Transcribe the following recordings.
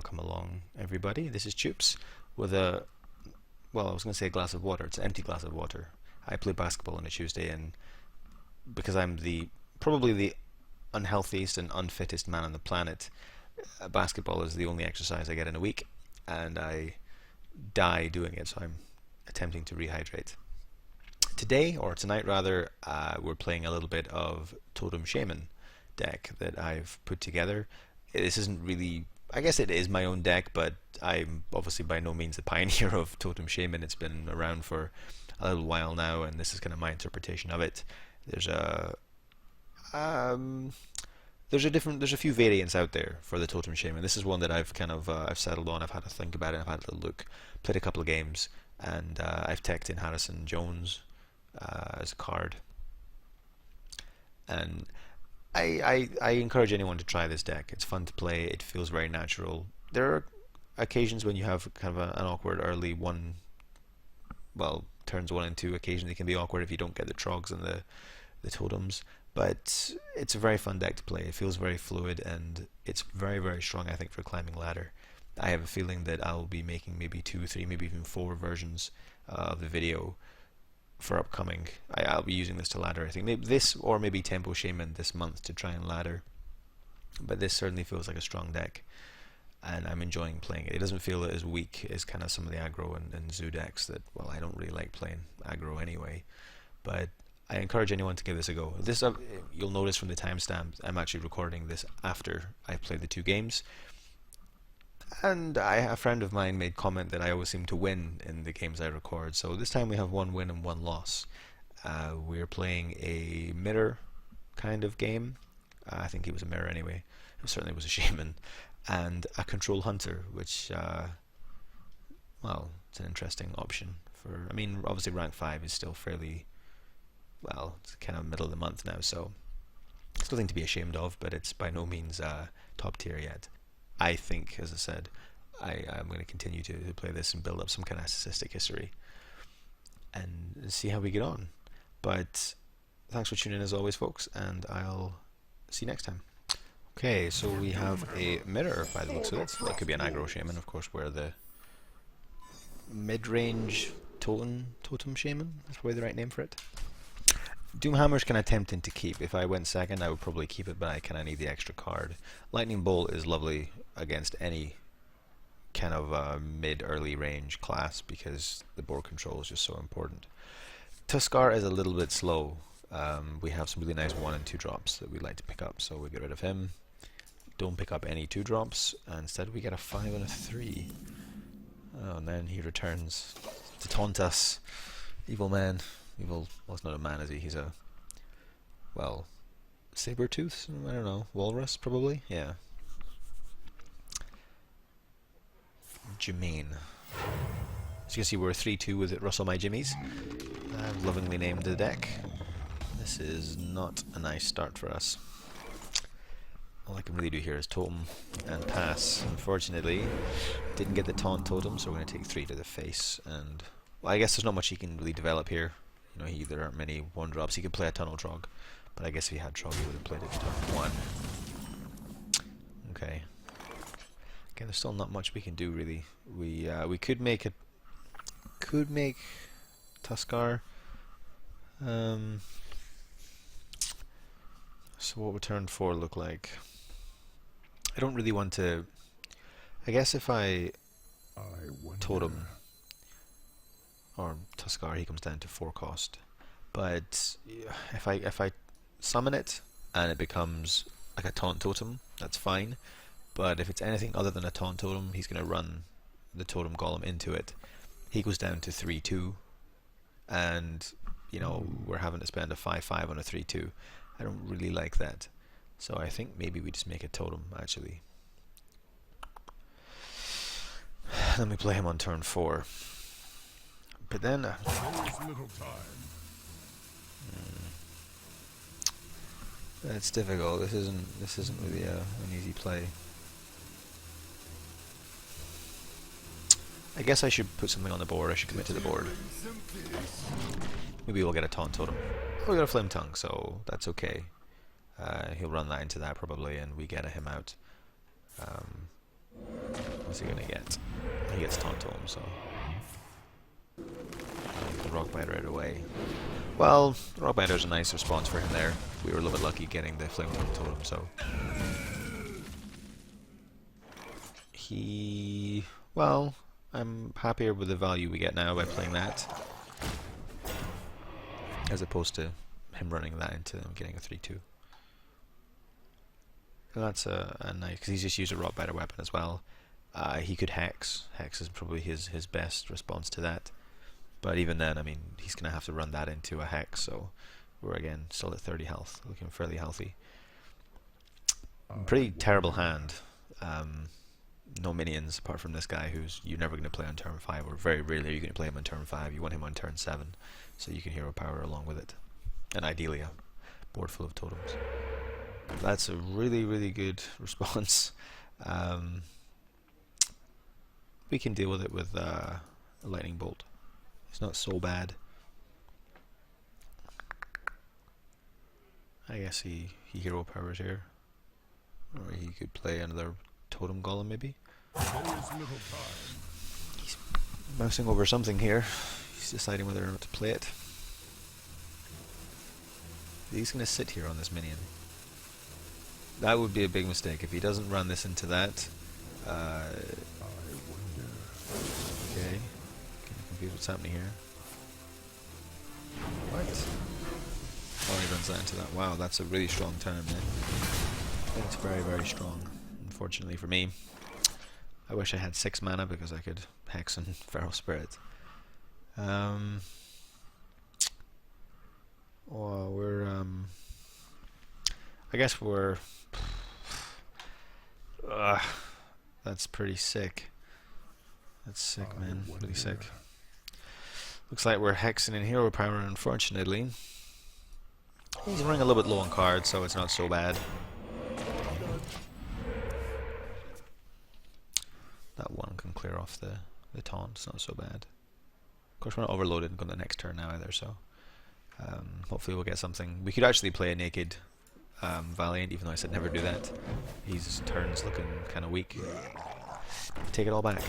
welcome along everybody. This is Choops with a, well, I was going to say a glass of water. It's an empty glass of water. I play basketball on a Tuesday, and because I'm probably the unhealthiest and unfittest man on the planet, basketball is the only exercise I get in a week, and I die doing it, so I'm attempting to rehydrate. Today, or tonight rather, we're playing a little bit of Totem Shaman deck that I've put together. This isn't really, I guess it is my own deck, but I'm obviously by no means the pioneer of Totem Shaman. It's been around for a little while now, and this is kind of my interpretation of it. There's a few variants out there for the Totem Shaman. This is one that I've kind of I've settled on. I've had to think about it. I've had a little look, played a couple of games, and I've teched in Harrison Jones as a card. And I encourage anyone to try this deck. It's fun to play. It feels very natural. There are occasions when you have kind of an awkward early turns 1 and 2. Occasionally can be awkward if you don't get the trogs and the totems. But it's a very fun deck to play. It feels very fluid, and it's very, very strong, I think, for climbing ladder. I have a feeling that I'll be making maybe 2, 3, maybe even 4 versions of the video for upcoming. I'll be using this to ladder, I think. Maybe this, or maybe Tempo Shaman this month to try and ladder. But this certainly feels like a strong deck, and I'm enjoying playing it. It doesn't feel as weak as kind of some of the aggro and zoo decks that, well, I don't really like playing aggro anyway. But I encourage anyone to give this a go. This, you'll notice from the timestamp, I'm actually recording this after I played the 2 games. And a friend of mine made comment that I always seem to win in the games I record. So this time we have 1 win and 1 loss. We're playing a mirror kind of game. I think he was a mirror anyway. It certainly was a shaman. And a control hunter, which, well, it's an interesting option. I mean, obviously rank 5 is still fairly, well, it's kind of middle of the month now, so it's nothing to be ashamed of, but it's by no means top tier yet. I think, as I said, I'm going to continue to play this and build up some kind of statistic history and see how we get on. But thanks for tuning in as always, folks, and I'll see you next time. Okay, so we have a mirror by the looks of it. That could be an aggro shaman, of course. We're the mid-range totem shaman. That's probably the right name for it. Doomhammer's kind of tempting to keep. If I went second, I would probably keep it, but I kind of need the extra card. Lightning Bolt is lovely against any kind of mid-early range class because the board control is just so important. Tuskar is a little bit slow. We have some really nice 1 and 2 drops that we'd like to pick up, so we get rid of him. Don't pick up any 2 drops. Instead, we get a 5 and a 3. Oh, and then he returns to taunt us. Evil man. Evil, well, it's not a man, is he? He's a, well, saber-tooth? I don't know. Walrus, probably? Yeah. Jermaine. As you can see, we're 3-2 with it. Russell My Jimmies. I've lovingly named the deck. This is not a nice start for us. All I can really do here is totem and pass. Unfortunately, didn't get the taunt totem, so we're going to take 3 to the face. And, well, I guess there's not much he can really develop here. You know, there aren't many 1-drops. He could play a Tunnel Trog, but I guess if he had Trog, he would have played it turn 1. Okay. Okay, there's still not much we can do really. We could make Tuskar. So what would turn 4 look like? I don't really want to. I guess if I totem or Tuskar, he comes down to 4 cost. But if I summon it and it becomes like a taunt totem, that's fine. But if it's anything other than a taunt totem, he's going to run the totem golem into it. He goes down to 3-2, and you know we're having to spend a 5-5 on a 3-2. I don't really like that, so I think maybe we just make a totem actually. Then we play him on turn 4. But then it's difficult. This isn't really an easy play. I guess I should put something on the board. I should commit to the board. Maybe we'll get a taunt totem. Oh, we got a flame tongue, so that's okay. He'll run that into that probably, and we get him out. What's he gonna get? He gets Totem, so the Rock Biter right away. Well, Rock Biter's a nice response for him there. We were a little bit lucky getting the Flame Totem, so well, I'm happier with the value we get now by playing that, as opposed to him running that into getting a 3-2. And that's a nice, because he's just used a Rock Biter weapon as well. He could Hex. Hex is probably his best response to that. But even then, I mean, he's going to have to run that into a Hex, so we're again still at 30 health, looking fairly healthy. Pretty terrible hand. No minions apart from this guy who's you're never going to play on turn 5, or very rarely are you going to play him on turn 5. You want him on turn 7, so you can hero power along with it. And ideally a board full of totems. That's a really, really good response. We can deal with it with a lightning bolt. It's not so bad. I guess he hero powers here. Or he could play another totem golem maybe. He's mousing over something here. He's deciding whether or not to play it. He's going to sit here on this minion. That would be a big mistake if he doesn't run this into that. Okay. Getting confused what's happening here. What? Oh, he runs that into that. Wow, that's a really strong turn, man. That's very, very strong. Unfortunately for me. I wish I had 6 mana because I could Hex and Feral Spirit. Well, I guess we're... that's pretty sick. That's sick, man. Really sick. Looks like we're hexing in hero power, unfortunately. He's running a little bit low on cards, so it's not so bad. That one can clear off the taunt, it's not so bad. Of course, we're not overloaded and go to the next turn now either, so hopefully we'll get something. We could actually play a naked Valiant, even though I said never do that. His turn's looking kind of weak. Take it all back.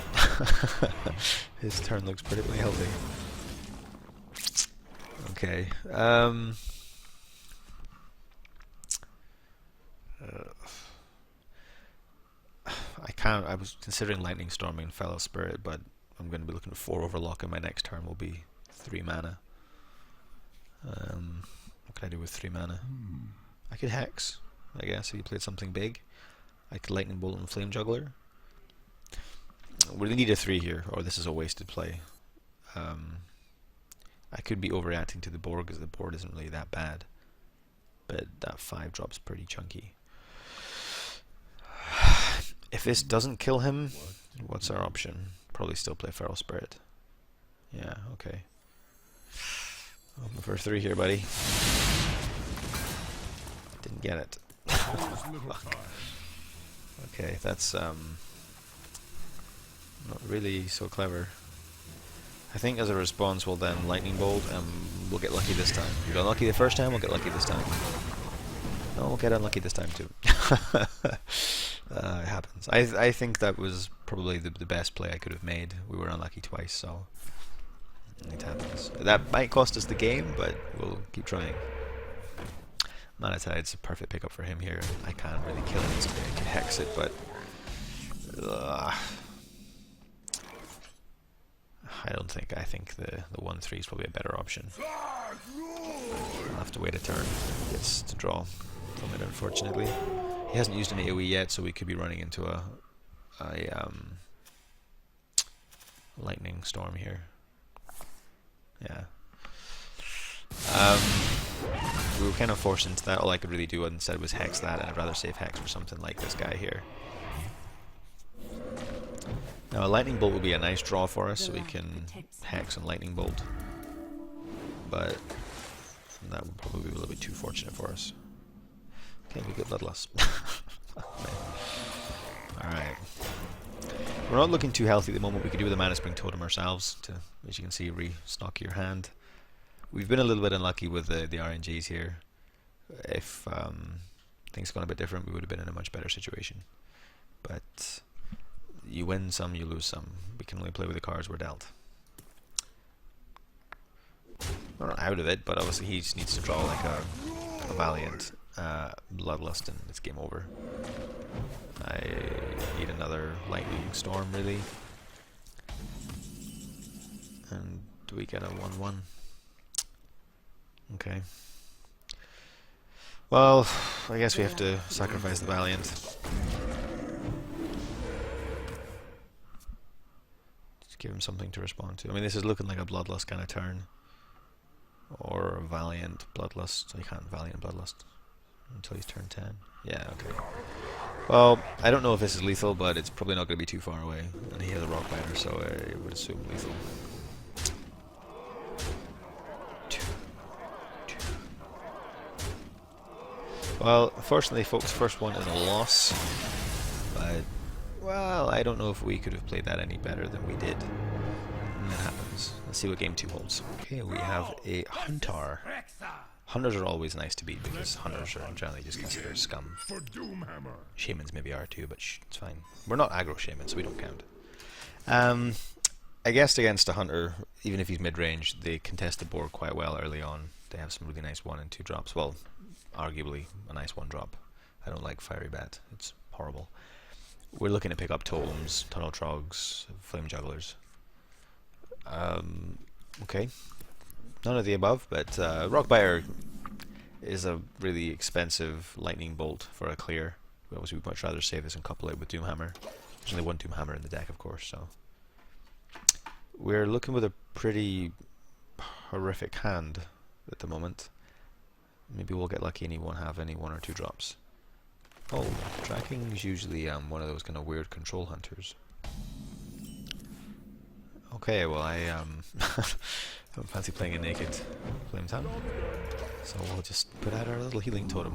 His turn looks pretty healthy. Okay. I was considering Lightning Storming and Feral Spirit, but I'm going to be looking at 4 Overlock, and my next turn will be 3 mana. What can I do with 3 mana? I could Hex, I guess, if you played something big. I could Lightning Bolt and Flame Juggler. We really need a 3 here, or this is a wasted play. I could be overreacting to the board because the board isn't really that bad, but that 5 drop's pretty chunky. If this doesn't kill him, what's our option? Probably still play Feral Spirit. Yeah, okay. For 3 here, buddy. Didn't get it. Fuck. Okay, that's not really so clever. I think as a response we'll then Lightning Bolt and we'll get lucky this time. We got unlucky the first time, we'll get lucky this time. No, we'll get unlucky this time too. It happens. I think that was probably the best play I could have made. We were unlucky twice, so it happens. That might cost us the game, but we'll keep trying. Bnet Tag's a perfect pickup for him here. I can't really kill it instantly. I can Hex it, but I don't think. I think the 1/3 is probably a better option. I'll have to wait a turn. He gets to draw from it, unfortunately. He hasn't used an AoE yet, so we could be running into a lightning storm here. Yeah. We were kind of forced into that. All I could really do instead was Hex that, and I'd rather save Hex for something like this guy here. Now a Lightning Bolt would be a nice draw for us, so we can Hex and Lightning Bolt. But that would probably be a little bit too fortunate for us. Okay, we get Bloodlust. Alright. We're not looking too healthy at the moment. We could do with a Mana Spring Totem ourselves to, as you can see, restock your hand. We've been a little bit unlucky with the RNGs here. If things gone a bit different, we would have been in a much better situation. But you win some, you lose some. We can only play with the cards we're dealt. We're not out of it, but obviously he just needs to draw like a Valiant, Bloodlust, and it's game over. I need another Lightning Storm, really. And do we get a 1-1? Okay. Well, I guess we have to sacrifice the Valiant. Just give him something to respond to. I mean, this is looking like a Bloodlust kind of turn. Or a Valiant Bloodlust. I can't Valiant Bloodlust until he's turned 10. Yeah, okay. Well, I don't know if this is lethal, but it's probably not going to be too far away. And he has a Rock Biter, so I would assume lethal. Well, unfortunately, folks, first one is a loss. But, well, I don't know if we could have played that any better than we did. And that happens. Let's see what game 2 holds. Okay, we have a Hunter. Hunters are always nice to beat because Hunters are generally just considered scum. Shamans maybe are too, but it's fine. We're not aggro Shamans, so we don't count. I guessed against a Hunter, even if he's mid-range, they contest the board quite well early on. They have some really nice 1 and 2 drops. Well, arguably a nice 1 drop. I don't like Fiery Bat. It's horrible. We're looking to pick up Totems, Tunnel Trogs, Flame Jugglers. Okay. None of the above, but Rockbiter is a really expensive lightning bolt for a clear. Obviously, we'd much rather save this and couple it with Doomhammer. There's only one Doomhammer in the deck, of course, so we're looking with a pretty horrific hand at the moment. Maybe we'll get lucky and he won't have any 1 or 2 drops. Oh, tracking is usually one of those kind of weird control hunters. Okay, well I don't fancy playing a naked Flame Tongue, so we'll just put out our little healing totem.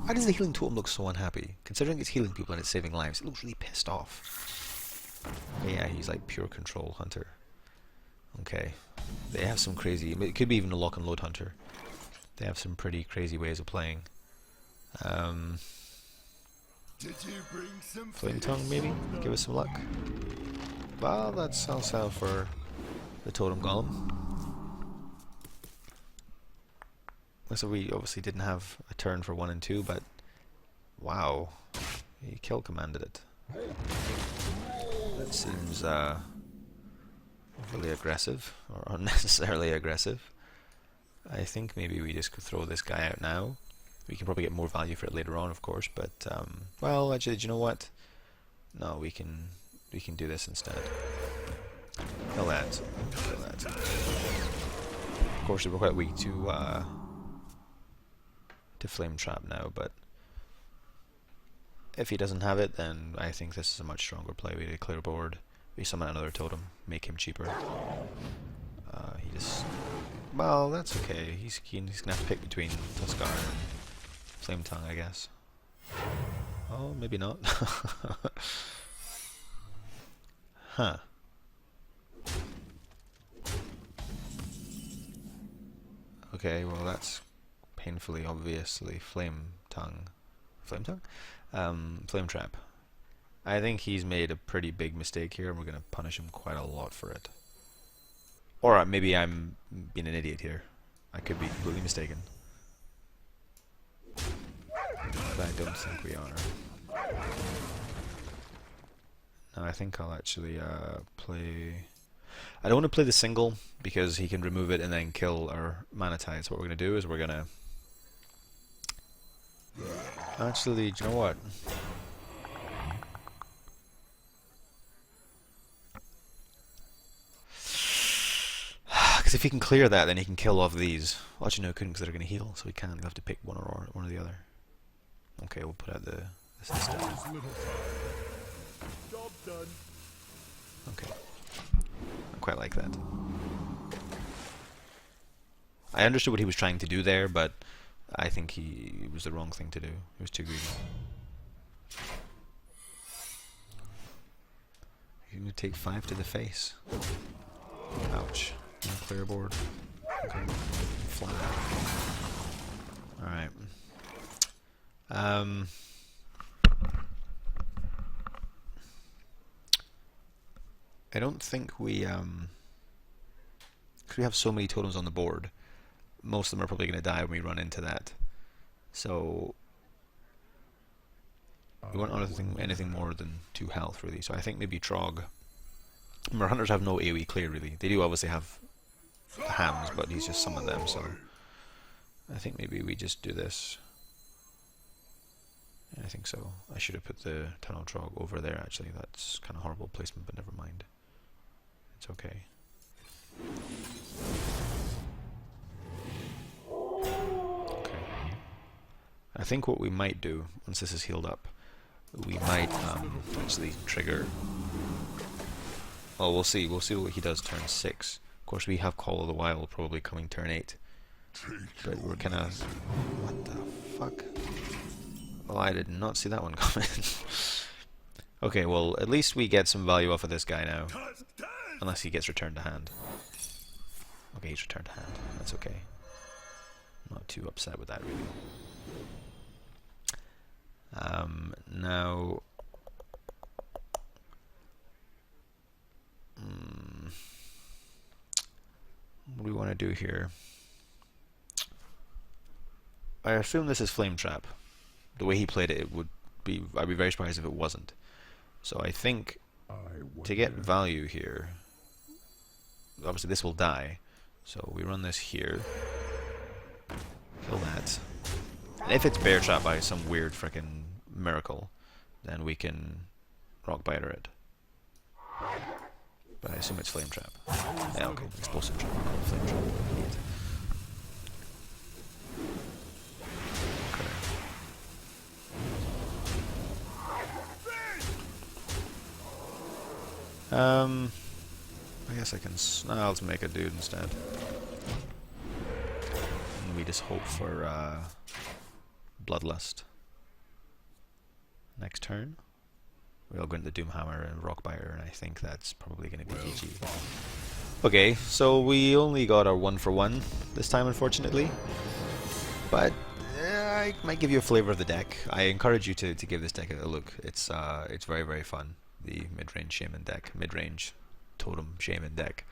Why does the healing totem look so unhappy? Considering it's healing people and it's saving lives, it looks really pissed off. Yeah, he's like pure control hunter. Okay, they have some crazy, it could be even a lock and load hunter. They have some pretty crazy ways of playing. Flame Tongue maybe? Give us some luck. Well, that's also for the Totem Golem. So we obviously didn't have a turn for 1 and 2, but wow, he kill commanded it. That seems overly aggressive, or unnecessarily aggressive. I think maybe we just could throw this guy out now. We can probably get more value for it later on, of course, but well, actually, do you know what? No, we can do this instead. Kill that. Kill that. Of course, we're quite weak to Flame Trap now, but if he doesn't have it, then I think this is a much stronger play. We clear board, we summon another totem, make him cheaper. He just, well, that's okay. He's gonna have to pick between Tuskar and Flame Tongue, I guess. Oh, maybe not. Huh. Okay, well that's painfully obviously Flame Tongue. Flame Tongue? Flame Trap. I think he's made a pretty big mistake here and we're going to punish him quite a lot for it. Or maybe I'm being an idiot here. I could be completely mistaken. But I don't think we are. No, I think I'll actually play... I don't want to play the single because he can remove it and then kill our Mana Tide. So what we're going to do is we're going to... Actually, do you know what? Because if he can clear that, then he can kill off these. Well, actually, no, he couldn't because they're going to heal, so he can't. He'll have to pick one or the other. Okay, we'll put out this instead. Okay. I quite like that. I understood what he was trying to do there, but I think it was the wrong thing to do. He was too greedy. You're going to take 5 to the face. Ouch. Clear board. Okay. Flat. Alright. I don't think we, because we have so many totems on the board, most of them are probably going to die when we run into that. So we want anything more than 2 health, really. So I think maybe Trog. Our hunters have no AoE clear, really. They do obviously have hams, but he's just summoned them, so I think maybe we just do this. I think so. I should have put the Tunnel Trog over there, actually. That's kind of horrible placement, but never mind. It's okay. Okay. I think what we might do, once this is healed up, we might actually trigger... Oh, we'll see. We'll see what he does turn 6. Of course, we have Call of the Wild probably coming turn 8. But we're kind of... What the fuck? Oh, I did not see that one coming. Okay, well, at least we get some value off of this guy now. Unless he gets returned to hand. Okay, he's returned to hand. That's okay. I'm not too upset with that, really. Now... what do we want to do here? I assume this is Flame Trap. The way he played it, I'd be very surprised if it wasn't. So I think to get value here, obviously this will die. So we run this here, kill that. And if it's Bear Trap by some weird frickin' miracle, then we can Rock Biter it. But I assume it's Flame Trap. Yeah, okay, Explosive Trap, Flame Trap. Idiot. I guess I can... I'll just make a dude instead. And we just hope for Bloodlust. Next turn, we'll go into the Doomhammer and Rockbiter, and I think that's probably going to be GG. Okay, so we only got our 1-for-1 this time, unfortunately. But I might give you a flavor of the deck. I encourage you to give this deck a look. It's very, very fun. The mid-range Shaman deck, mid-range Totem Shaman deck.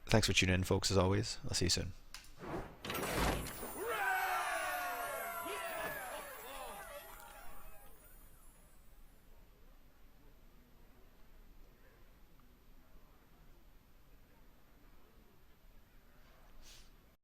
Thanks for tuning in, folks, as always. I'll see you soon.